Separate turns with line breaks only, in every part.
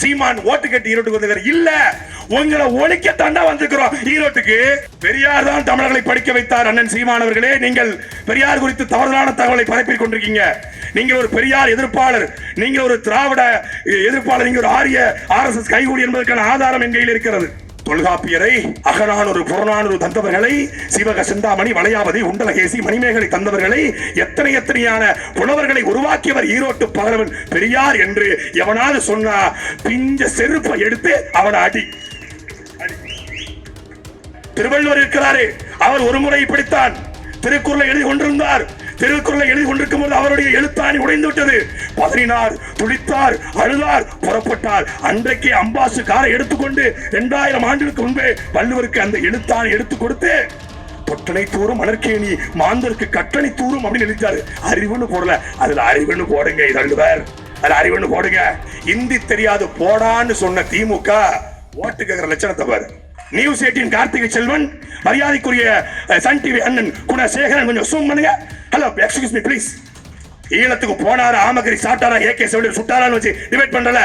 சீமான் ஓட்டு கட்டி ஈரோட்டுக்கு வந்திருக்காரு. இல்ல, உங்களை ஒழிக்க தாண்டா வந்திருக்கிறோம் ஈரோட்டுக்கு. பெரியார் தான் தமிழர்களை படிக்க வைத்தார். அண்ணன் சீமான் அவர்களே, நீங்கள் பெரியார் குறித்து தவறான தகவலை பரப்பிக் கொண்டிருக்கீங்க. நீங்க ஒரு பெரியார் எதிர்ப்பாளர், நீங்க ஒரு திராவிட எதிர்ப்பாளர், நீங்க ஒரு ஆரிய RSS கைகூடி என்பதற்கான ஆதாரம் என் கையில் இருக்கிறது. தொல்காப்பியரை, அகநானூறு புறநானூறு தந்தவர்களை, சிவக சிந்தாமணி, வளையாபதி, உண்டலகேசி, மணிமேகலை தந்தவர்களை, எத்தனையான புலவர்களை உருவாக்கியவர் ஈரோட்டு பகலவன் பெரியார் என்று எவனாவது சொன்னா பிஞ்ச செருப்பை எடுத்து அவனை அடி. திருவள்ளுவர் இருக்கிறாரே, அவர் ஒரு முறை இப்படித்தான் திருக்குறளை எழுதி கொண்டிருந்தார். திருக்குறளை எழுதி கொண்டிருக்கும் போது அவருடைய எழுத்தாணி உடைந்து விட்டது. பதறினார், துடித்தார், அழுதார், புறப்பட்டார். அன்றைக்கே அம்பாசு காரை எடுத்துக்கொண்டு 2000 ஆண்டுகளுக்கு முன்பே வள்ளுவருக்கு அந்த எழுத்தாணி எடுத்து கொடுத்து தொட்டனை தூரும் மணற்கேணி மாந்தருக்கு கட்டணை தூரும் அப்படின்னு எழுதிட்டாரு. அறிவுன்னு போடல, அதுல அறிவுன்னு போடுங்க. வள்ளுவர் அதுல அறிவுன்னு போடுங்க. இந்தி தெரியாது போடான்னு சொன்ன திமுக ஓட்டு கேட்கிற லட்சணத்தை பாரு. நியூஸ் 18 கார்த்திகை செல்வன், மரியாதைக்குரிய சன் டிவி அண்ணன் குணசேகரன், கொஞ்சம் ஜூம் பண்ணுங்க. Hello, excuse me please. ஈழத்துக்கு போனாரா, ஆமகரி சாட்டாரா, AK-70 சுட்டாரான்னு வச்சு டிபேட் பண்றல.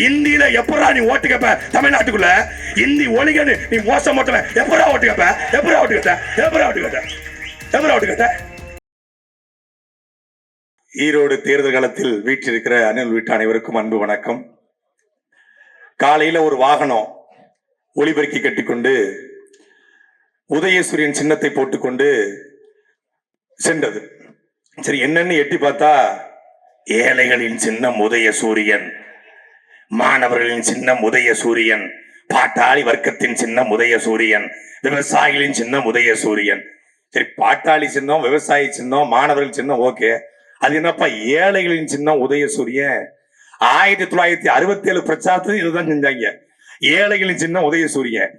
இந்தியில எப்படா நீ ஓட்டு கேப்ப? தமிழ்நாட்டுக்குள்ள இந்தி ஒழிகன்னு நீ மோசம் ஓட்டுவ. எப்படா ஓட்டு கேப்ப? எப்படா ஓட்டு கேட்ட? எப்படா ஓட்டு கேட்ட? எப்படா ஓட்டு கேட்ட? ஈரோடு தேர்தல் காலத்தில் வீற்றிருக்கிற அண்ணன் வீட்டு அனைவருக்கும் அன்பு வணக்கம். காலையில ஒரு வாகனம் ஒளிபெருக்கி கட்டிக்கொண்டு உதயசூரியன் சின்னத்தை போட்டுக்கொண்டு சென்றது. சரி, என்னன்னு எட்டி பார்த்தா ஏழைகளின் சின்னம் உதயசூரியன், மாணவர்களின் சின்னம் உதயசூரியன், பாட்டாளி வர்க்கத்தின் சின்னம் உதயசூரியன், விவசாயிகளின் சின்னம் உதயசூரியன். சரி, பாட்டாளி சின்னம், விவசாயி சின்னம், மாணவர்கள் சின்னம் ஓகே. அது என்னப்பா ஏழைகளின் சின்னம் உதயசூரியன்? 1967 பிரச்சாரத்தில் இதுதான் செஞ்சாங்க. ஏழைகளின் சின்னம் உதயசூரியன்.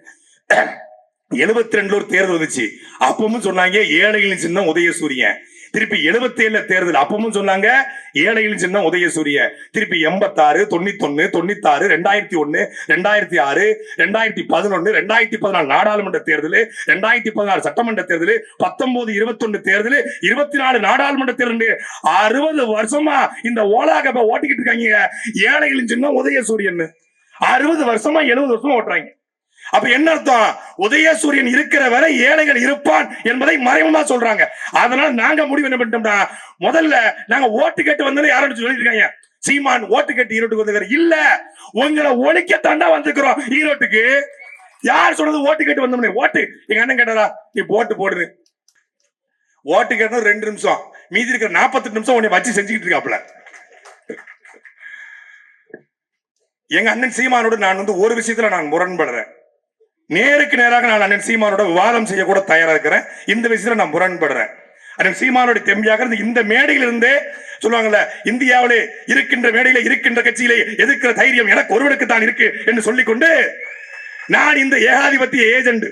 72 தேர்தல் வந்துச்சு, அப்பவும் சொன்னாங்க ஏழைகளின் சின்னம் உதயசூரியன். திருப்பி 77 தேர்தல், அப்பவும் சொன்னாங்க ஏழைகளின் சின்னம் உதயசூரியன். திருப்பி 86, 91, 96, 2001, 2006, 2011, 2014 நாடாளுமன்ற தேர்தல், 2016 சட்டமன்ற தேர்தல், 19, 21 தேர்தல், 24 நாடாளுமன்ற தேர்தல். 60 வருஷமா இந்த ஓலாக ஓட்டிக்கிட்டு இருக்காங்க ஏழைகளின் சின்னம் உதயசூரியன். 60 வருஷமா 70 வருஷமா ஓட்டுறாங்க. அப்ப என்ன அர்த்தம்? உதயசூரியன் இருக்கிற வரை ஏழைகள் இருப்பான் என்பதை மறைமுகமா சொல்றாங்க. அதனால நாங்க முடிவு என்ன பண்ணிட்டோம்னா, முதல்ல நாங்க ஓட்டு கேட்டு வந்தது யாரும் சொல்லிருக்காங்க, சீமான் ஓட்டு கேட்டு ஈரோட்டுக்கு வந்திருக்காரு. இல்ல, உங்களை ஒழிக்க தாண்டா வந்திருக்கிறோம் ஈரோட்டுக்கு. யார் சொன்னது ஓட்டு கேட்டு வந்தோம்னு? ஓட்டு எங்க அண்ணன் கேட்டாரா, நீ போட்டு போடுது. ஓட்டு கேட்டது 2 நிமிஷம், மீதி இருக்கிற 48 நிமிஷம் உன்னை வச்சு செஞ்சுக்கிட்டு இருக்காப்ல. எங்க அண்ணன் சீமானோட நான் ஒரு விஷயத்துல நான் முரண்படுறேன். நேருக்கு நேராக நான் அண்ணன் சீமானோட விவாதம் செய்ய கூட தயாரா இருக்கிறேன். இந்த விஷயத்துல நான் முரண்படுறேன். அண்ணன் சீமானோட தெம்பியாக இந்த மேடையில் இருந்தே சொல்லுவாங்கல்ல, இந்தியாவிலே இருக்கின்ற மேடையில இருக்கின்ற கட்சியிலே எதிர்க்கிற தைரியம் எனக்கு ஒருவனுக்கு தான் இருக்கு என்று சொல்லிக்கொண்டு, நான் இந்த ஏகாதிபத்திய ஏஜென்ட்,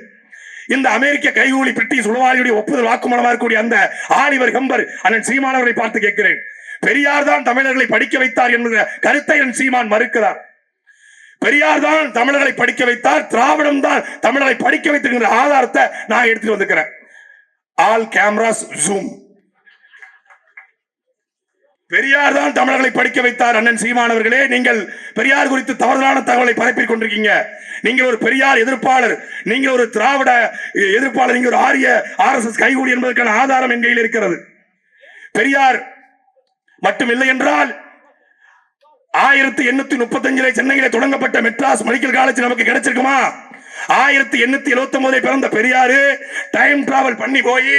இந்த அமெரிக்க கைகூலி பிரிட்டிஷ் உளவாளியுடைய ஒப்புதல் வாக்குமூலமா இருக்கக்கூடிய அந்த ஆலிவர் ஹம்பர் அண்ணன் சீமானவர்களை பார்த்து கேட்கிறேன், பெரியார் தான் தமிழர்களை படிக்க வைத்தார் என்கிற கருத்தை அண்ணன் சீமான் மறுக்கிறார். பெரியார் தான் தமிழர்களை படிக்க வைத்தார், திராவிடம் தான் தமிழரை படிக்க வைத்திருக்கிற ஆதாரத்தை நான் எடுத்துட்டு வந்திருக்கிறேன். All cameras zoom. பெரியார் தான் தமிழர்களை படிக்க வைத்தார். அண்ணன் சீமானவர்களே, நீங்கள் பெரியார் குறித்து தவறான தகவலை பரப்பிக் கொண்டிருக்கீங்க. நீங்கள் ஒரு பெரியார் எதிர்ப்பாளர், நீங்கள் ஒரு திராவிட எதிர்ப்பாளர், நீங்க ஒரு ஆரிய RSS கைகூடி என்பதற்கான ஆதாரம் என் கையில் இருக்கிறது. பெரியார் மட்டும் இல்லை என்றால் 1835 சென்னையில தொடங்கப்பட்ட மெட்ராஸ் மெடிக்கல் காலேஜ் நமக்கு கிடைச்சிருக்குமா? 1879 பிறந்த பெரியாரு டைம் டிராவல் பண்ணி போய்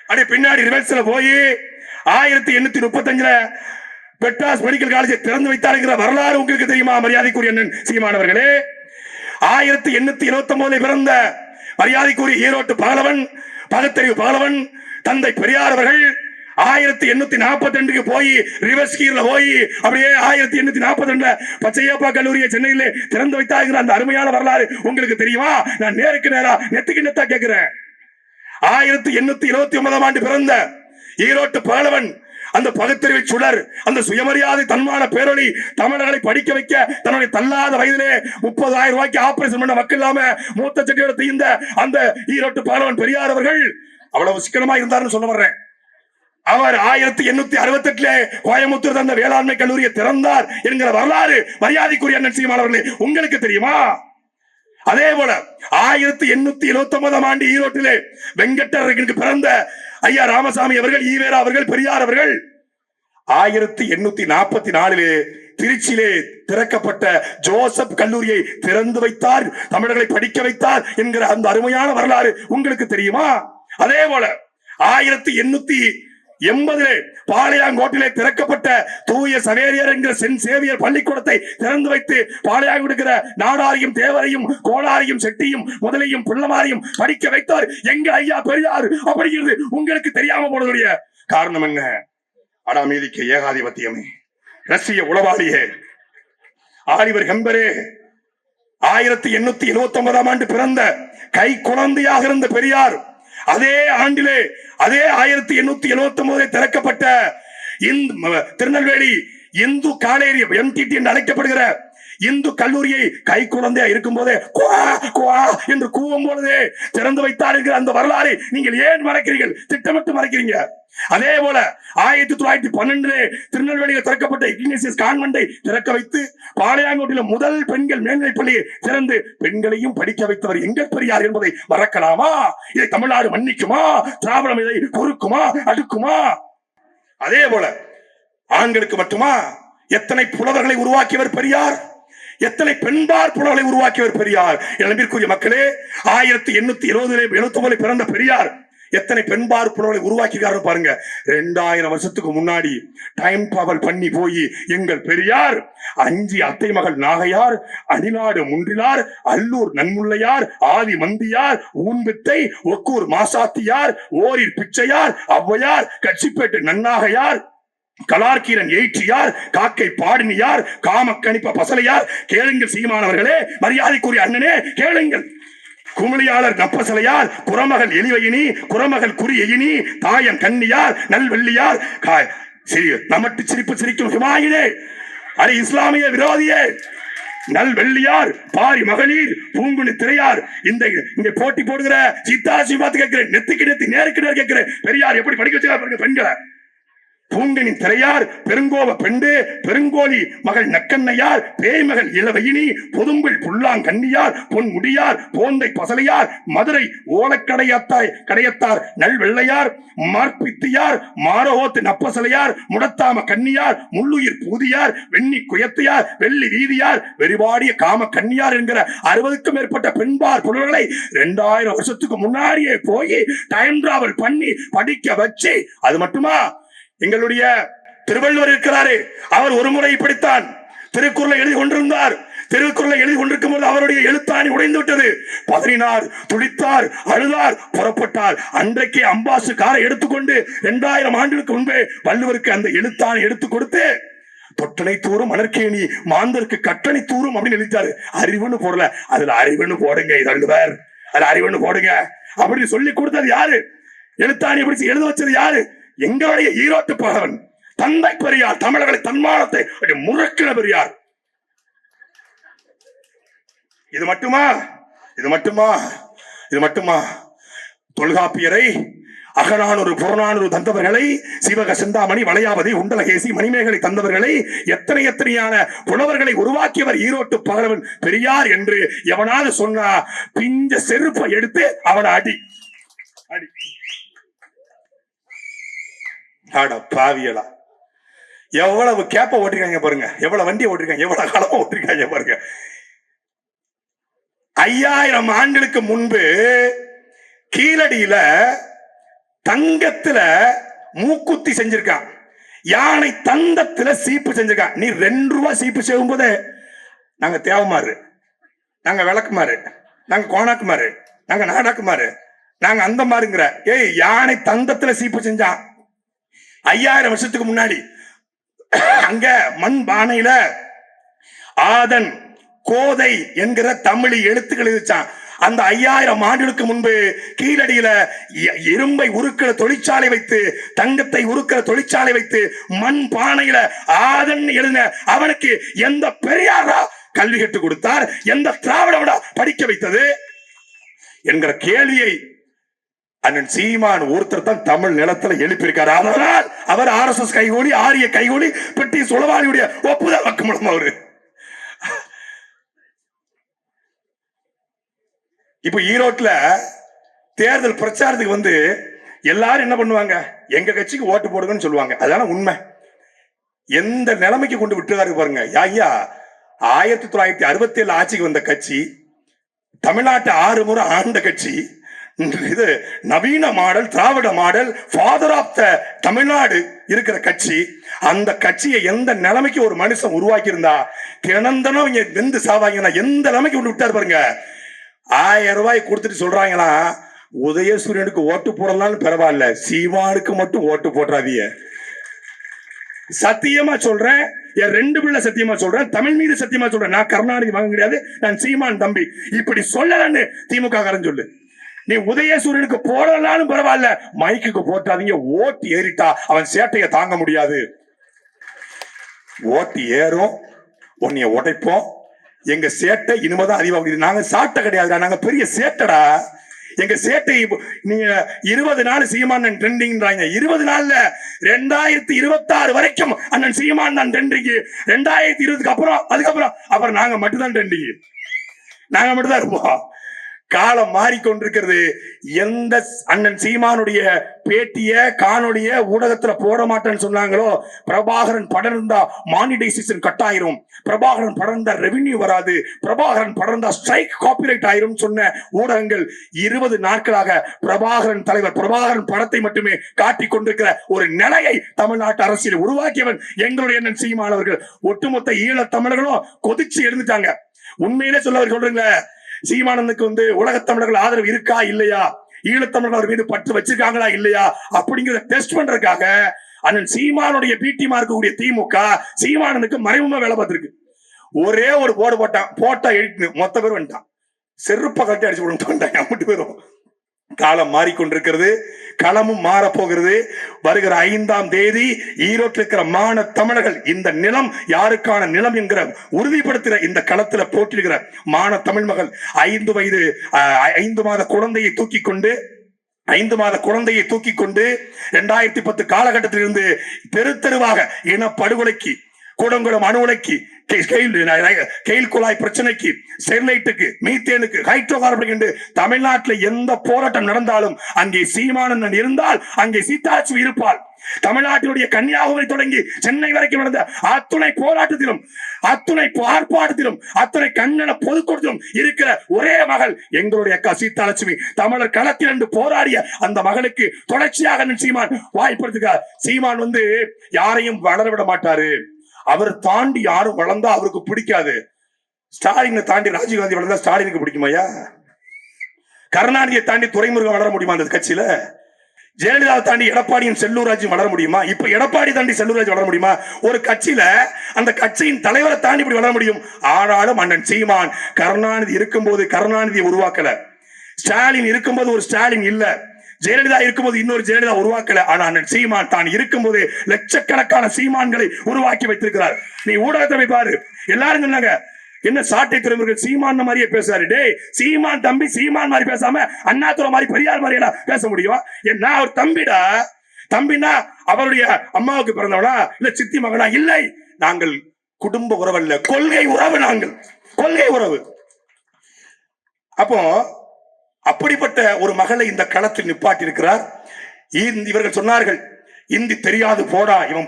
அப்படியே பின்னாடி ரிவர்ஸ்ல போய் 1835 மெட்ராஸ் மெடிக்கல் காலேஜை திறந்து வைத்தாருங்கிற வரலாறு உங்களுக்கு தெரியுமா? மரியாதைக்குரிய அண்ணன் சீமானவர்களே, 1879 பிறந்த மரியாதைக்குரிய ஈரோட்டு பகலவன், பகுத்தறிவு பகலவன் தந்தை பெரியார் அவர்கள் 1842 போய் ரிவர்ஸ் கீர்ல போய் அப்படியே 1842 பச்சையப்பா கல்லூரியை சென்னையிலே திறந்து வைத்தாங்கிற அந்த அருமையான வரலாறு உங்களுக்கு தெரியுமா? நான் நேருக்கு நேரா நெத்துக்கு நெத்தா கேட்கிறேன். 1879 ஆண்டு பிறந்த ஈரோட்டு பகலவன், அந்த பகுத்தறிவு சுடர், அந்த சுயமரியாதை தன்மான பேரொழி, தமிழர்களை படிக்க வைக்க தன்னுடைய தள்ளாத வயதிலே 30,000 ரூபாய்க்கு ஆபரேஷன் பண்ண மக்கள் இல்லாம மூத்த சட்டியோட தீர்ந்த அந்த ஈரோட்டு பகலவன் பெரியார் அவர்கள் அவ்வளவு சிக்கனமா இருந்தாருன்னு சொல்ல வர்றேன். அவர் 1868 கோயம்புத்தூர் தந்த வேளாண்மை கல்லூரியை திறந்தார் என்கிற வரலாறு மரியாதைக்குரிய அண்ணன் சீமான் அவர்களே உங்களுக்கு தெரியுமா? அதே போல 1879 ஆண்டு ஈரோட்டிலே வெங்கடருக்கு பிறந்த ஐயா ராமசாமி அவர்கள், ஈவேரா அவர்கள், பெரியார் அவர்கள் 1844 திருச்சியிலே திறக்கப்பட்ட ஜோசப் கல்லூரியை திறந்து வைத்தார், தமிழர்களை படிக்க வைத்தார் என்கிற அந்த அருமையான வரலாறு உங்களுக்கு தெரியுமா? அதே போல 1880 பாளையங்கோட்டிலே திறக்கப்பட்ட தூய சவேரியர் என்கிற சென்ட் சேவியர் பள்ளிக்கூடத்தை திறந்து வைத்து பாளையம் கொடுக்கிற நாடாரையும் தேவரையும் கோளாரையும் செட்டியும் முதலையும் பிள்ளமாரையும் படிக்க வைத்தார் எங்க ஐயா பெரியார். அப்படிங்கிறது உங்களுக்கு தெரியாம போனதுடைய காரணம் என்ன? அடாமீதிக்க ஏகாதிபத்தியமே, ரஷ்ய உளவாளியே, ஆலிவர் ஹெம்பரே 1879 ஆண்டு பிறந்த கை குழந்தையாக இருந்த பெரியார் அதே ஆண்டிலே, அதே 1879 திறக்கப்பட்ட திருநெல்வேலி இந்து காலேரி எம்டிடி என்று அழைக்கப்படுகிற இந்து கல்லூரியை கை குழந்தையா இருக்கும் போதே என்று கூவும் பொழுதே திறந்து வைத்தார் என்கிற அந்த வரலாறு நீங்கள் ஏன் மறைக்கிறீர்கள்? திட்டமிட்டு மறைக்கிறீங்க. அதே போல 1912 திருநெல்வேலியில் திறக்கப்பட்ட இக்னேசியஸ் கான்வென்ட்டை திறக்க வைத்து பாளையங்கோட்டில் முதல் பெண்கள் மேல்நிலைப் பள்ளியை திறந்து பெண்களையும் படிக்க வைத்தவர் எங்கள் பெரியார் என்பதை மறக்கலாமா? இதை தமிழ்நாடு மன்னிக்குமா? திராவிடம் இதை பொறுக்குமா, அடுக்குமா? அதே போல ஆண்களுக்கு மட்டுமா? எத்தனை புலவர்களை உருவாக்கியவர் பெரியார், எத்தனை பெண்பார் புலவர்களை உருவாக்கியவர் பெரியார். அன்பிற்குரிய மக்களே, 1870 பிறந்த பெரியார் எத்தனை பெண்பார் புலவர்களை உருவாக்கினார் பாருங்க. 2000 வருஷத்துக்கு முன்னாடி டைம் டிராவல் பண்ணி போய் எங்கள் பெரியார் 5 அத்தை மகள் நாகையார், அணிநாடு முன்றிலார், அல்லூர் நன்முல்லையார், ஆதி மந்தியார், ஊன்வித்தை, ஒக்கூர் மாசாத்தியார், ஓரிர் பிச்சையார், ஔவையார், கட்சிப்பேட்டு நன்னாகையார், கலார்கீரன் எயிற்றியார், காக்கை பாடினியார், காமக்கணிப்ப பசலையார். கேளுங்கள் சீமானவர்களே, மரியாதைக்குரிய அண்ணனே கேளுங்கள். குமிழியாளர் நப்பசலையார், குரமகள் எலிவையினி, குரமகள் குறியினி, தாயன் கன்னியார், நல்வெள்ளியார், நமட்டு சிரிப்பு சிரிக்கும் ஹுமாயினே, அரை இஸ்லாமிய விரோதியே, நல்வெள்ளியார், பாரி மகளிர், பூங்குனி திரையார். இந்த போட்டி போடுகிற சித்தாசி பார்த்து கேட்கிறேன், நெத்திக்கு நெத்தி நேருக்கு நேர் கேட்கிறேன். பெரியார் எப்படி படிக்க வச்சிருக்காரு பெண்களை? பூங்கனின் திரையார், பெருங்கோவ பெண்டு, பெருங்கோலி மகள் நக்கண்ணையார், பேய்மகள் இளவையினி, பொதும்பில் புல்லாங்கண்ணியார், பொன் முடியார், போந்தை பசலையார், மதுரை கடையத்தார், நல்வெள்ளையார், மார்பித்தியார், மாரோத்து நப்பசலையார், முடத்தாம கன்னியார், முள்ளுயிர் பூதியார், வெண்ணி குயத்தையார், வெள்ளி வீதியார், வெறிவாடிய காம கன்னியார் என்கிற 60க்கும் மேற்பட்ட பெண்பார் புலவர்களை 2000 வருஷத்துக்கு முன்னாடியே போய் டைம் டிராவல் பண்ணி படிக்க வச்சு, அது மட்டுமா? எங்களுடைய திருவள்ளுவர் இருக்கிறாரே, அவர் ஒரு முறை இப்படித்தான் திருக்குறளை எழுதி கொண்டிருந்தார். திருக்குறளை எழுதி கொண்டிருக்கும் போது அவருடைய எழுத்தாணி உடைந்து விட்டது. பதறினார், துடித்தார், அழுதார், புறப்பட்டார். அன்றைக்கே அம்பாசு காரை எடுத்துக்கொண்டு 2000 ஆண்டுகளுக்கு முன்பே வள்ளுவருக்கு அந்த எழுத்தாணி எடுத்து கொடுத்து தொட்டனை தூரும் மணற்கேணி மாந்தருக்கு கட்டணை தூரும் அப்படின்னு எழுதிட்டாரு. அறிவுன்னு போடல, அதுல அறிவுன்னு போடுங்க, வள்ளுவர் அதுல அறிவுன்னு போடுங்க அப்படின்னு சொல்லி கொடுத்தது யாரு? எழுத்தாணி பிடிச்சு எழுத வச்சது யாரு? எங்களுடைய ஈரோட்டு பகவன் தந்தை பெரியார். தமிழர்களை தன்மானத்தை முறக்கிற பெரியார். இது மட்டுமா? இது மட்டுமா? இது மட்டுமா? தொல்காப்பியரை, அகநானூறு புறநானூறு தந்தவர்களை, சிவக சிந்தாமணி, வளையாவதி, உண்டலகேசி, மணிமேகலை தந்தவர்களை, எத்தனையான புலவர்களை உருவாக்கியவர் ஈரோட்டு பகவன் பெரியார் என்று எவனாவது சொன்னா பிஞ்ச செருப்பை எடுத்து அவனை அடி அடி. பாவியலா, எவ்வளவு கேப்ப ஓட்டிருக்காங்க பாருங்க, எவ்வளவு வண்டியை ஓட்டிருக்காங்க, எவ்வளவு காலமா ஓட்டிருக்காங்க பாருங்க. 5000 ஆண்டுகளுக்கு முன்பு கீழடியில தங்கத்துல மூக்குத்தி செஞ்சிருக்கான், யானை தந்தத்துல சீப்பு செஞ்சிருக்கான். நீ 2 ரூபாய் சீப்பு செய்யும் போது நாங்க தேவமாறு, நாங்க விளக்குமாறு, நாங்க கோணாக்குமாறு, நாங்க நாடாக்குமாறு, நாங்க அந்த மாறுங்கிற. ஏய், யானை தந்தத்துல சீப்பு செஞ்சான் 5000 வருஷத்துக்கு முன்னாடி. அங்க மண் பானையில ஆதன் கோதை என்கிற தமிழ் எழுத்துக்கள் இருந்துச்சான். அந்த 5000 ஆண்டுகளுக்கு முன்பு கீழடியில இரும்பை உருக்கிற தொழிற்சாலை வைத்து, தங்கத்தை உருக்கிற தொழிற்சாலை வைத்து, மண் பானையில ஆதன் எழுதின அவனுக்கு எந்த பெரியாரா கல்வி கற்றுக் கொடுத்தார்? எந்த திராவிடா படிக்க வைத்தது என்கிற கேள்வியை அண்ணன் சீமான் ஒருத்தர் தான் தமிழ் நிலத்துல எழுப்பியிருக்காரு. அதனால் அவர் RSS கைகூலி, ஆரிய கைகூலி, பெட்டி சுலவாளியுடைய ஒப்புதல் வாக்குமூலம். அவரு இப்ப ஈரோட்ல தேர்தல் பிரச்சாரத்துக்கு வந்து எல்லாரும் என்ன பண்ணுவாங்க, எங்க கட்சிக்கு ஓட்டு போடுங்கன்னு சொல்லுவாங்க. அதான உண்மை. எந்த நிலைமைக்கு கொண்டு விட்டுறாரு பாருங்க. ஐயா 1967 ஆட்சிக்கு வந்த கட்சி, தமிழ்நாட்டை 6 முறை ஆண்ட கட்சி, இது நவீன model, Dravida model, father of the Tamil Nadu இருக்கிற கட்சி. அந்த கட்சியை எந்த நிலைமைக்கு ஒரு மனுஷன் உருவாக்கி இருந்தா தினந்தனம் இங்க வெந்து சாவாங்கன்னா எந்த நிலைமைக்கு கொண்டு விட்டாரு பாருங்க. 1000 ரூபாய் கொடுத்துட்டு சொல்றாங்களா, உதயசூரியனுக்கு ஓட்டு போடலாம்னு பரவாயில்ல, சீமானுக்கு மட்டும் ஓட்டு போடுறாதீங்க. சத்தியமா சொல்றேன், என் 2 பிள்ளை சத்தியமா சொல்றேன், தமிழ் மீது சத்தியமா சொல்றேன். நான் கருணாநிதி வாங்க கிடையாது, நான் சீமான் தம்பி. இப்படி சொல்லலன்னு திமுக காரன் சொல்லு. நீ உதயசூரியனுக்கு போடலாலும் பரவாயில்ல, மைக்குக்கு போட்டாதீங்க. ஓட்டு ஏறிட்டா அவன் சேட்டையை தாங்க முடியாது. ஓட்டு ஏறும், உன்னைய உடைப்போம். எங்க சேட்டை இனிமேதான் அதிகமாகுது. நாங்க சாட்டை கிடையாதுடா, நாங்க பெரிய சேட்டடா. எங்க சேட்டை நீங்க 20 நாள் சீமான் ட்ரெண்டிங்ன்றாங்க. 20 நாள்ல 2026 வரைக்கும் அண்ணன் சீமான் தான் ட்ரெண்டிங். 2020க்கு அப்புறம் நாங்க மட்டும்தான் ட்ரெண்டிங். நாங்க மட்டும்தான் இருப்போம். காலம் மாறிக்கொண்டிருக்கிறது. எந்த அண்ணன் சீமானுடைய பேட்டிய காணொலிய ஊடகத்துல போட மாட்டேன்னு சொன்னாங்களோ, பிரபாகரன் படம் இருந்தா மானிடைசேஷன் கட் ஆயிரும், பிரபாகரன் படம் இருந்தா ரெவென்யூ வராது, பிரபாகரன் படம் இருந்தா ஸ்ட்ரைக் காப்பிரைட் ஆயிரும் சொன்ன ஊடகங்கள் 20 நாட்களாக பிரபாகரன் தலைவர் பிரபாகரன் படத்தை மட்டுமே காட்டிக் கொண்டிருக்கிற ஒரு நிலையை தமிழ்நாட்டு அரசியல் உருவாக்கியவன் எங்களுடைய அண்ணன் சீமான் அவர்கள். ஒட்டுமொத்த ஈழ தமிழர்களும் கொதிச்சு எழுந்துட்டாங்க. உண்மையிலே சொல்றீங்க, சீமானனுக்கு வந்து உலகத் தமிழர்கள் ஆதரவு இருக்கா இல்லையா, ஈழத்தமிழர்கள் மீது பற்று வச்சிருக்காங்களா இல்லையா அப்படிங்கிறத டெஸ்ட் பண்றதுக்காக அண்ணன் சீமானுடைய பிடிமா இருக்கக்கூடிய திமுக சீமானனுக்கு மறைமுகமா வேலை பார்த்திருக்கு. ஒரே ஒரு போர்டு போட்டா எழுத்து மொத்த பேர் வந்துட்டான். செருப்ப கட்டி அடிச்சு விட்டு அம்பிட்டு பேரும். காலம் மாறிக்கொண்டிருக்கிறது, களமும் மாறப்போகிறது. வருகிற 5ஆம் தேதி ஈரோட்டில் இருக்கிற மான தமிழர்கள் இந்த நிலம் யாருக்கான நிலம் என்கிற உறுதிப்படுத்துகிற இந்த களத்தில் போட்டிடுகிற மான தமிழ் மகள் 5 மாத குழந்தையை தூக்கி கொண்டு 2010 காலகட்டத்தில் இருந்து தெரு தெருவாக இனப்படுகொலைக்கு, கூடங்குளம் அணு உலைக்கு, கெயில் குழாய் பிரச்சனைக்கு, ஸ்டெர்லைட்டுக்கு, மீத்தேனுக்கு, ஹைட்ரோ கார்பனுக்கு என்று தமிழ்நாட்டில் எந்த போராட்டம் நடந்தாலும் அங்கே சீமானந்தன் இருந்தால் அங்கே சீதாலட்சுமி இருப்பாள். தமிழ்நாட்டினுடைய கன்னியாகுமரி தொடங்கி சென்னை வரைக்கும் நடந்த அத்துணை போராட்டத்திலும், அத்துணை ஆர்ப்பாட்டத்திலும், அத்துணை கண்ணன பொதுக்கூட்டத்திலும் இருக்கிற ஒரே மகள் எங்களுடைய அக்கா சீதாலட்சுமி. தமிழர் களத்தில் என்று போராடிய அந்த மகளுக்கு தொடர்ச்சியாக சீமான் வாய்ப்படுத்துகிறார். சீமான் வந்து யாரையும் வளர விட மாட்டாரு. அவர் தாண்டி யாரும் வளர்ந்தா அவருக்கு பிடிக்காது. ஸ்டாலினை தாண்டி ராஜீவ்காந்தி வளர்ந்தா ஸ்டாலினுக்கு பிடிக்குமாயா? கருணாநிதியை தாண்டி துரைமுருகன் வளர முடியுமா அந்த கட்சியில? ஜெயலலிதாவை தாண்டி எடப்பாடியின் செல்லூராஜ் வளர முடியுமா? இப்ப எடப்பாடி தாண்டி செல்லூராஜ் வளர முடியுமா? ஒரு கட்சியில அந்த கட்சியின் தலைவரை தாண்டி இப்படி வளர முடியும். ஆனாலும் அண்ணன் சீமான் கருணாநிதி இருக்கும்போது கருணாநிதியை உருவாக்கல, ஸ்டாலின் இருக்கும்போது ஒரு ஸ்டாலின் இல்ல, ஜெயலலிதா இருக்கும்போது இன்னொரு ஜெயலலிதா உருவாக்கல. ஆனா அண்ணன் சீமான் தான் இருக்கும்போது லட்சக்கணக்கான சீமான்களை உருவாக்கி வைத்திருக்கிறார். நீ ஊடகத்தை போய் பாரு, எல்லாரும் சொன்னாங்க என்ன சாட்டை துறைமுருகன் சீமான் மாதிரியே பேசுறாரு. டே சீமான் தம்பி, சீமான் மாதிரி பேசாம அண்ணாதுரை மாதிரி பெரியார் மாதிரி எல்லாம் பேச முடியும்? என்ன அவர் தம்பிடா, தம்பினா அவருடைய அம்மாவுக்கு பிறந்தவனா இல்ல சித்தி மகனா? இல்லை, நாங்கள் குடும்ப உறவு அல்ல, கொள்கை உறவு. நாங்கள் கொள்கை உறவு. அப்போ அப்படிப்பட்ட ஒரு மகளை இந்த களத்தில் நிப்பாட்டி இருக்கிறார். இவர்கள் சொன்னார்கள் இந்தி தெரியாது போடா, இவன்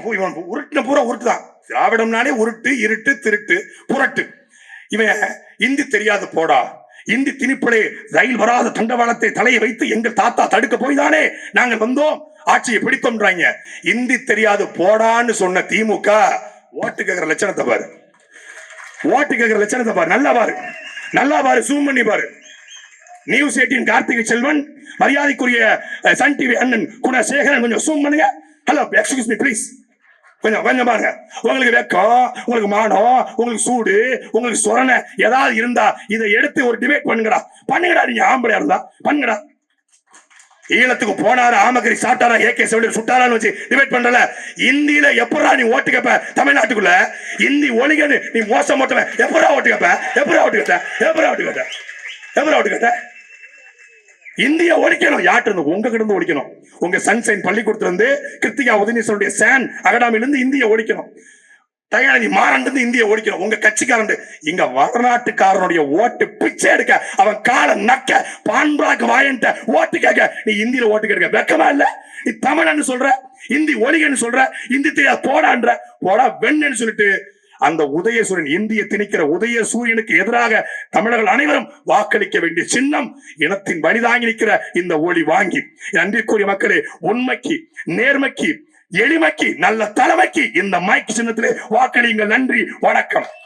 உருட்டுன பூரா உருட்டுதான். திராவிடம்னாலே உருட்டு, இருட்டு, திருட்டு, புரட்டு. இவன் இந்தி தெரியாது போடா, இந்தி திணிப்படே, ரயில் வராத தண்டவாளத்தை தலையை வைத்து எங்கள் தாத்தா தடுக்க போய்தானே நாங்கள் வந்தோம், ஆட்சியை பிடித்தோம்ன்றாங்க. இந்தி தெரியாது போடான்னு சொன்ன திமுக ஓட்டு கேட்கிற லட்சணத்தை பாரு, ஓட்டு கேட்கிற லட்சணத்தை பாரு, நல்லா பாரு, ஜூம் பண்ணி பாரு. நியூஸ் 18 கார்த்திகை செல்வன், மரியாதைக்குரிய சன் டிவி அண்ணன் குணசேகரன், கொஞ்சம் ஜூம் பண்ணுங்க. ஹலோ, எக்ஸ்கியூஸ் மீ ப்ளீஸ், கொஞ்சம் பாருங்க. உங்களுக்கு வெக்கம், உங்களுக்கு மானம், உங்களுக்கு சூடு, உங்களுக்கு சொரணை ஏதாவது இருந்தா இதை எடுத்து ஒரு டிபேட் பண்ணுங்கடா. நீங்க ஆம்பளையா இருந்தா பண்ணுங்கடா. ஈழத்துக்கு போனாரா, ஆமகரி சாட்டாரா, AK-70 சுட்டாரான்னு வச்சு டிபேட் பண்றல. இந்தியில எப்படா நீ ஓட்டு கேப்ப? தமிழ்நாட்டுக்குள்ள இந்தி ஒளிகன்னு நீ மோசம் ஓட்டுவ, எப்படா ஓட்டு கேப்ப? இந்திய ஒழிக்கணும். யார்ட்டு இருந்து? உங்ககிட்ட இருந்து ஒழிக்கணும். உங்க சன்சைன் பள்ளிக்கூடத்துல இருந்து, கிருத்திகா உதயநீஸ்வருடைய சான் அகாடமில இருந்து இந்திய ஒழிக்கணும். தயாநிதி மாறன் இருந்து இந்திய ஒழிக்கணும். உங்க கட்சிக்காரன் இங்க வடநாட்டுக்காரனுடைய ஓட்டு பிச்சை எடுக்க, அவன் கால நக்க, பான்பிராக்கு வாயன்ட்ட ஓட்டு கேட்க நீ இந்தியில ஓட்டு கேட்க வெக்கமா இல்ல? நீ தமிழன்னு சொல்ற, இந்தி ஒழிகன்னு சொல்ற, இந்தி தெரியா போடான்ற, போடா வெண்ணன்னு சொல்லிட்டு அந்த உதயசூரியன், இந்திய திணிக்கிற உதயசூரியனுக்கு எதிராக தமிழர்கள் அனைவரும் வாக்களிக்க வேண்டிய சின்னம் இனத்தின் வழிதாங்கி நிற்கிற இந்த ஒளி வாங்கி, அன்பிற்குரிய மக்களே, உண்மைக்கு, நேர்மைக்கு, எளிமைக்கு, நல்ல தலைமைக்கு இந்த மைக் சின்னத்திலே வாக்களியுங்கள். நன்றி, வணக்கம்.